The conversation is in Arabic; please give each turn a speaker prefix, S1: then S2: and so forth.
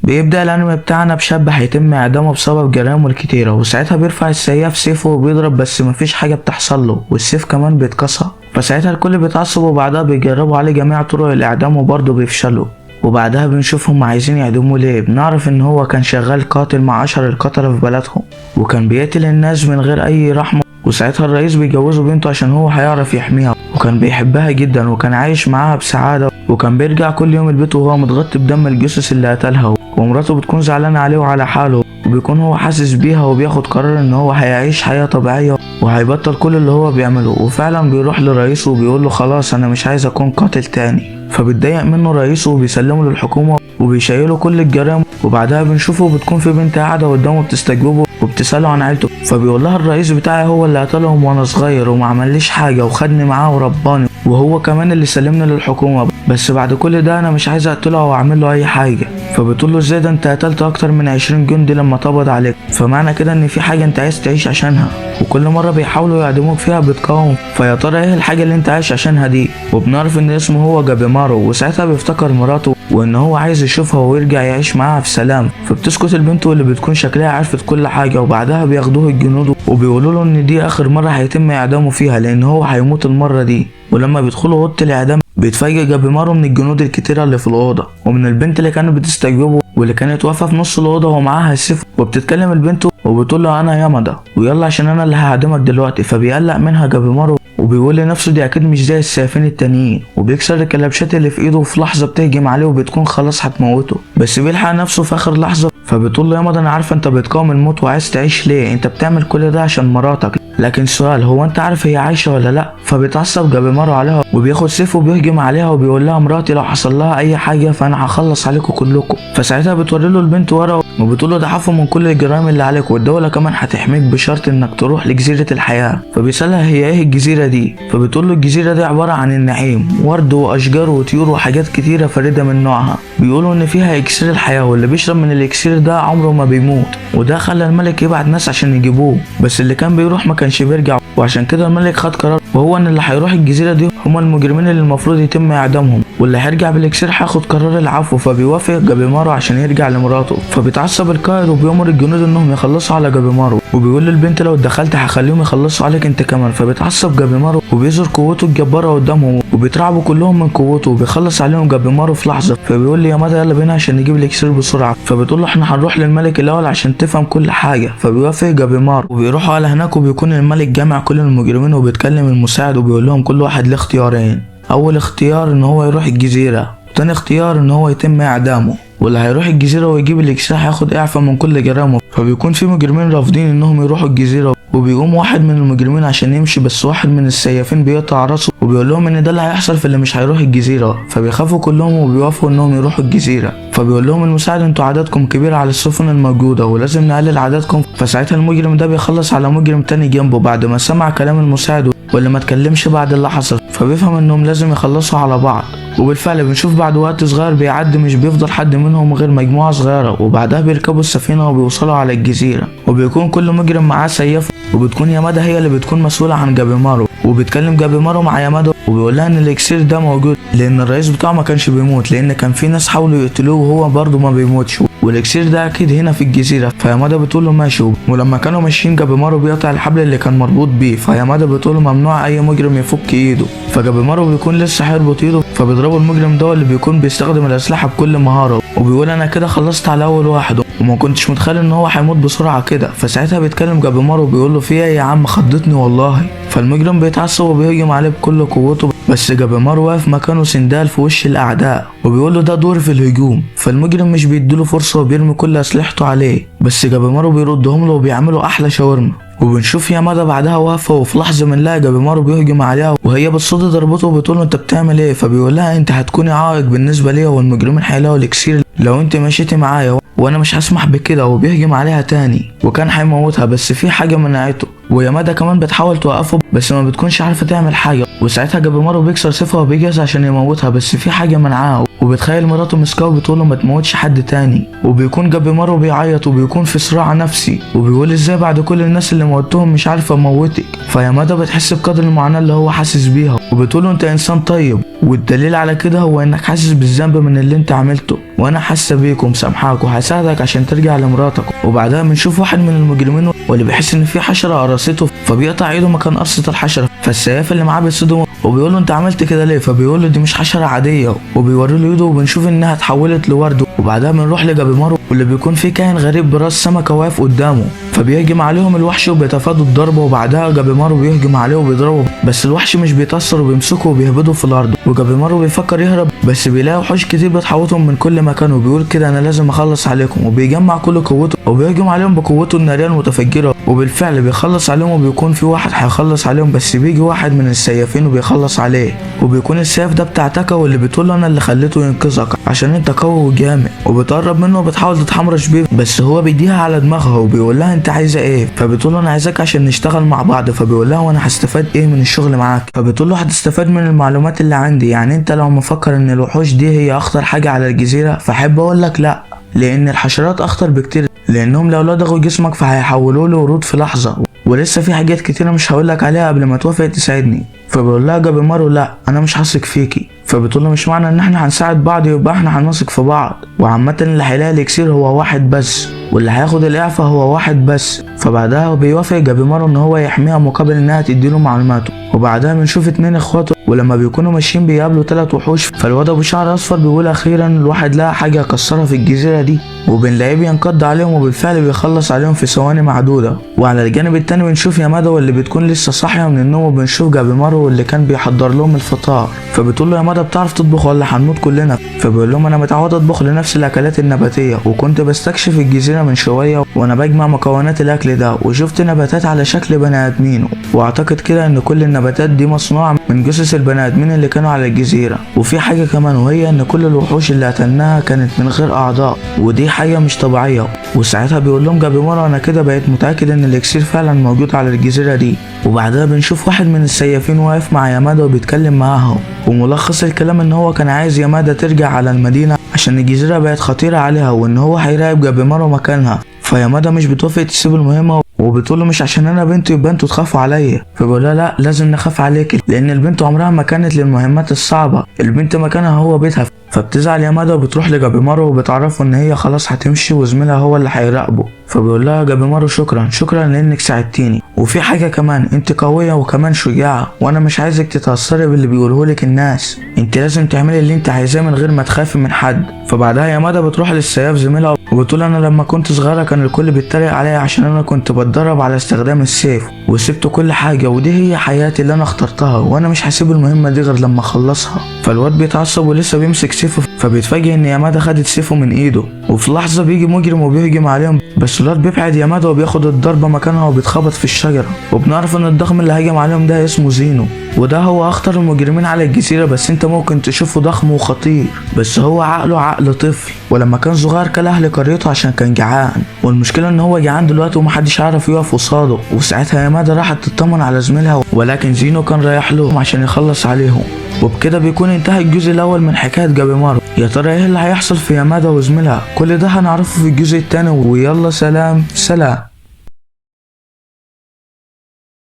S1: بيبدأ الانمي بتاعنا بشاب هيتم اعدامه بسبب جرائمه الكتيرة، وساعتها بيرفع السياف سيفه وبيضرب بس مفيش حاجة بتحصل له، والسيف كمان بيتكسر. فساعتها الكل بيتعصب وبعدها بيجربوا عليه جميع طرق الاعدام وبرضه بيفشلوا. وبعدها بنشوفهم عايزين يعدموه ليه، بنعرف ان هو كان شغال قاتل مع اشهر القتلة في بلدهم، وكان بيقتل الناس من غير اي رحمة. وساعتها الرئيس بيجوزه بنته عشان هو هيعرف يحميها، وكان بيحبها جدا وكان عايش معاها بسعادة، وكان بيرجع كل يوم البيت وهو متغطي بدم الجثث اللي قتلها. ومراته بتكون زعلانة عليه وعلى حاله، وبيكون هو حاسس بيها وبياخد قرار ان هو هيعيش حياة طبيعية وهيبطل كل اللي هو بيعمله. وفعلا بيروح لرئيسه وبيقول له خلاص انا مش عايز اكون قاتل تاني. فبتضايق منه رئيسه وبيسلمه للحكومة وبيشيله كل الجرائم. وبعدها بنشوفه بتكون في بنت قاعدة قدامه بتستجوبه وبتسأله عن عيلته، فبيقول لها الرئيس بتاعي هو اللي قتلهم وانا صغير وما عمليش حاجة وخدني معاه ورباني، وهو كمان اللي سلمني للحكومة، بس بعد كل ده انا مش عايز اقتله او اعمل له اي حاجة. فبتقول له ازاي ده انت قتلت اكتر من 20 جندي لما اتقبض عليك، فمعنى كده ان في حاجة انت عايز تعيش عشانها، وكل مرة بيحاولوا يعدموك فيها بتقاوم. فيا ترى ايه الحاجة اللي انت عايش عشانها دي؟ وبنعرف ان اسمه هو جابيمارو، وساعتها بيفتكر مراته وان هو عايز يشوفها ويرجع يعيش معاها في سلام. فبتسكت البنت واللي بتكون شكلها عرفت كل حاجة، وبعدها بياخدوه الجنود وبيقولوا له ان دي اخر مرة هيتم اعدامه فيها لان هو هيموت المرة دي. ولما بيدخلوا اوضة الاعدام بيتفاجئ جابيمارو من الجنود الكتيرة اللي في الأوضة ومن البنت اللي كانت بتستجوبه واللي كانت واقفة في نص الأوضة ومعاها السيف. وبتتكلم البنت وبتقول له أنا يامادا ويلا عشان أنا اللي هعدمك دلوقتي. فبيقلق منها جابيمارو وبيقول لنفسه دي أكيد مش زي السيافين التانيين، وبيكسر الكلبشات اللي في إيده وفي لحظة بتهجم عليه وبتكون خلاص هتموته، بس بيلحق نفسه في آخر لحظة. فبتقول له يامادا أنا عارفة أنت بتقاوم الموت وعايز تعيش ليه، أنت بتعمل كل ده عشان مراتك، لكن سؤال هو انت عارف هي عايشه ولا لا؟ فبيتعصب جابيمارو عليها وبياخد سيفه وبيهجم عليها وبيقول لها مراتي لو حصل لها اي حاجه فانا هخلص عليكم كلكم. فساعتها بتوري له البنت ورقه وبتقول له ده عفو من كل الجرائم اللي عليك والدوله كمان هتحميك بشرط انك تروح لجزيره الحياه. فبيسالها هي ايه الجزيره دي؟ فبتقول له الجزيره دي عباره عن النعيم، ورد واشجار وطيور وحاجات كتيره فريده من نوعها. بيقولوا ان فيها اكسير الحياه واللي بيشرب من الاكسير ده عمره ما بيموت، وده خلى الملك يبعت ناس عشان يجيبوه، بس اللي كان بيروح ما كانش بيرجع. وعشان كده الملك خد قرار وهو ان اللي هيروح الجزيره دي هما المجرمين اللي المفروض يتم اعدامهم، واللي هيرجع بالاكسير هياخد قرار العفو. فبيوافق جابيمارو عشان يرجع لمراته. فبيتعصب القائد وبيامر الجنود انهم يخلصوا على جابيمارو وبيقول للبنت لو اتدخلت هخليهم يخلصوا عليك انت كمان. فبيتعصب جابيمارو وبيظهر قوته الجباره قدامهم وبيترعبوا كلهم من قوته وبيخلص عليهم جابيمارو في لحظه. فبيقول لي يامادا يلا بينا عشان نجيب الاكسير بسرعه. فبتقول له احنا هنروح للملك الاول عشان تفهم كل حاجه. فبيوافق جابيمارو وبيروحوا على هناك وبيكون الملك جامع كل المجرمين وبيتكلم المساعد وبيقول لهم كل واحد له اختيارين، اول اختيار ان هو يروح الجزيره، وتاني اختيار ان هو يتم اعدامه، واللي هيروح الجزيره ويجيب الاكسير هياخد اعفاء من كل جرائمه. فبيكون في مجرمين رافضين انهم يروحوا الجزيره وبيقوم واحد من المجرمين عشان يمشي، بس واحد من السيافين بيقطع راسه وبيقول لهم ان ده اللي هيحصل في اللي مش هيروح الجزيره. فبيخافوا كلهم وبيوافقوا انهم يروحوا الجزيره. فبيقول لهم المساعد انتوا عددكم كبير على السفن الموجوده ولازم نقلل عددكم. فساعتها المجرم ده بيخلص على مجرم تاني جنبه بعد ما سمع كلام المساعد واللي ما اتكلمش بعد اللي حصل، فبيفهم انهم لازم يخلصوا على بعض. وبالفعل بنشوف بعد وقت صغير بيعدي مش بيفضل حد منهم غير مجموعه صغيره، وبعدها بيركبوا السفينه وبيوصلوا على الجزيره وبيكون كل مجرم معاه سيف. وبتكون يامادا هي اللي بتكون مسؤوله عن جابيمارو، وبيتكلم جابيمارو مع يامادا وبيقول لها ان الاكسير ده موجود لان الرئيس بتاعه ما كانش بيموت، لان كان في ناس حاولوا يقتلوه وهو برضه ما بيموتش، والاكسير ده اكيد هنا في الجزيره. فيامادا بتقول له ماشي. ولما كانوا ماشيين جابيمارو بيقطع الحبل اللي كان مربوط بيه، فيامادا بتقول له ممنوع اي مجرم يفك ايده. فجابيمارو بيكون لسه هيربط ايده فبيضربوا المجرم ده اللي بيكون بيستخدم الاسلحه بكل مهاره، وبيقول انا كده خلصت على اول واحد وما كنتش متخيل ان هو هيموت بسرعه كده. فساعتها بيتكلم جابيمارو وبيقول له في ايه يا عم خضتني والله. فالمجرم بيتعصب وبيهجم عليه بكل قوته، بس جابيمارو واقف مكانه سندال في وش الاعداء وبيقول له ده دور في الهجوم. فالمجرم مش بيديله فرصه وبيرمي كل اسلحته عليه، بس جابيمارو بيردهم له وبيعملوا احلى شاورما. وبنشوف يامادا بعدها واقفه وفي لحظه بنلاقي جابيمارو بيهجم عليها وهي بتصد ضربته وبتقول له انت بتعمل ايه؟ فبيقول لها انت هتكوني عائق بالنسبه ليا والمجرمين هيلاقوا الاكسير لو انت مشيتي معايا وانا مش هسمح بكده. وبيهجم عليها تاني وكان هيموتها بس في حاجه منعته، ويامادا كمان بتحاول توقفه بس ما بتكونش عارفه تعمل حاجه. وساعتها جابيمارو بيكسر سيفها وبيجهز عشان يموتها بس في حاجه منعاه، وبتخيل مراته مسكاه وبتقوله ما تموتش حد تاني، وبيكون جابيمارو بيعيط وبيكون في صراع نفسي وبيقول ازاي بعد كل الناس اللي موتهم مش عارفه اموتك. فيامادا بتحس بقدر المعاناه اللي هو حاسس بيها وبتقوله انت انسان طيب، والدليل على كده هو انك حاسس بالذنب من اللي انت عملته، وانا حاسه بيك ومسامحاك وهساعدك عشان ترجع لمراتك. وبعدها بنشوف واحد من المجرمين واللي بيحس ان في حشره قرصته فبيقطع ايده مكان قرصه الحشره، فالسياف اللي معاه بيصدمه وبيقول له انت عملت كده ليه؟ فبيقول له دي مش حشره عاديه، وبيوري له ايده وبنشوف انها اتحولت لورد. وبعدها بنروح لجابيمارو واللي بيكون فيه كائن غريب براس سمكه واقف قدامه، فبيهجم عليهم الوحش وبيتفادوا الضربه. وبعدها جابيمارو بيهجم عليه وبيضربه، بس الوحش مش بيتاثر وبيمسكه وبيهبده في الارض. وجابيمارو بيفكر يهرب بس بيلاقي وحوش كتير بتحوطهم من كل مكان، وبيقول كده انا لازم اخلص عليكم، وبيجمع كل قوته وبيهجم عليهم بقوته الناريه المتفجره. وبالفعل بيخلص عليهم وبيكون في واحد هيخلص عليهم، بس بيجي واحد من السيافين وبيخلص عليه، وبيكون السيف ده بتاع تاكا واللي بتقول له انا اللي خليته ينقذك عشان انت قوي وجامد. وبتقرب منه وبتحاول تتحمرش بيه بس هو بيديها على دماغها وبيقول لها انت عايزه ايه؟ فبتقول له انا عايزاك عشان نشتغل مع بعض. فبيقول لها وانا هستفاد ايه من الشغل معاك؟ فبتقول له هتستفاد من المعلومات اللي عندي، يعني انت لو مفكر ان الوحوش دي هي اخطر حاجه على الجزيره فاحب اقول لك لا، لان الحشرات اخطر بكتير، لانهم لو لدغوا جسمك فهيحولوا له ورود في لحظه، ولسه في حاجات كتيره مش هقولك عليها قبل ما توافق تساعدني. فبيقول لها جابيمارو لا انا مش هثق فيكي. فبتقول له مش معنى ان احنا هنساعد بعض يبقى احنا هنثق في بعض، وعامه اللي هيلاقي الاكسير هو واحد بس، واللي هياخد الاعفاء هو واحد بس. فبعدها بيوافق جابيمارو ان هو يحميها مقابل انها تديله معلوماته. وبعدها بنشوف اتنين اخواته ولما بيكونوا ماشيين بيقابلوا 3 وحوش، فالواد ابو شعر اصفر بيقول اخيرا الواحد لقى حاجه يكسرها في الجزيره دي، وبنلاقيه بينقض عليهم وبالفعل بيخلص عليهم في ثواني معدوده. وعلى الجانب التاني بنشوف يامادا واللي بتكون لسه صاحيه من النوم، وبنشوف جابيمارو واللي كان بيحضر لهم الفطار. فبتقول له يامادا بتعرف تطبخ ولا هنموت كلنا؟ فبيقول لهم انا متعود اطبخ لنفس الاكلات النباتيه، وكنت بستكشف الجزيره من شويه وانا بجمع مكونات الاكل ده وشفت نباتات على شكل بني ادمين، واعتقد كده ان كل النباتات دي مصنوعه من جثث البني ادمين اللي كانوا على الجزيره. وفي حاجه كمان وهي ان كل الوحوش اللي قتلناها كانت من غير اعضاء، ودي حاجه مش طبيعيه. وساعتها بيقول لهم جابيمارو انا كده بقيت متاكد ان الاكسير فعلا موجود على الجزيره دي. وبعدها بنشوف واحد من السيافين واقف مع يامادا وبيتكلم معاهم، وملخص الكلام ان هو كان عايز يامادا ترجع على المدينه عشان الجزيره بقت خطيره عليها، وان هو هيراقب جابيمارو مكانها. فيامادا مش بتوافق تسيب المهمه وبتقول له مش عشان انا بنت يبقى انتوا تخافوا عليا. فبيقول لها لا لازم نخاف عليك، لان البنت عمرها ما كانت للمهمات الصعبه، البنت مكانها هو بيتها. فبتزعل يامادا وبتروح لجابيمارو وبتعرفه ان هي خلاص هتمشي وزميلها هو اللي هيراقبه. فبيقول لها جابيمارو شكرا لانك ساعدتيني، وفي حاجه كمان انت قويه وكمان شجاعه، وانا مش عايزك تتاثري باللي بيقوله لك الناس، انت لازم تعملي اللي انت عايزاه من غير ما تخافي من حد. فبعدها يامادا بتروح للسياف زميلها وبتقول انا لما كنت صغيره كان الكل بيتريق عليا عشان انا كنت بتدرب على استخدام السيف، وسبت كل حاجه ودي هي حياتي اللي انا اخترتها، وانا مش هسيب المهمه دي غير لما اخلصها. فالواد بيتعصب ولسه بيمسك سيفه، فبيتفاجئ ان يامادا خدت سيفه من ايده، وفي لحظه بيجي مجرم وبيهجم عليهم، بس الواد بيبعد يامادا وبياخد الضربه مكانها وبيتخبط في الشجره. وبنعرف ان الضخم اللي هجم عليهم ده اسمه زينو، وده هو اخطر المجرمين على الجزيره، بس انت ممكن تشوفه ضخم وخطير بس هو عقله عقل طفل، ولما كان صغير كل اهل قريته عشان كان جعان، والمشكله ان هو جعان دلوقتي ومحدش عارف يقف قصاده. وساعتها يامادا راحت تطمن على زميلها، ولكن زينو كان رايح لهم عشان يخلص عليهم. وبكده بيكون انتهى الجزء الاول من حكايه جابيمارو. يا ترى ايه اللي هيحصل في يامادا وزميلها؟ كل ده هنعرفه في الجزء الثاني، ويلا سلام.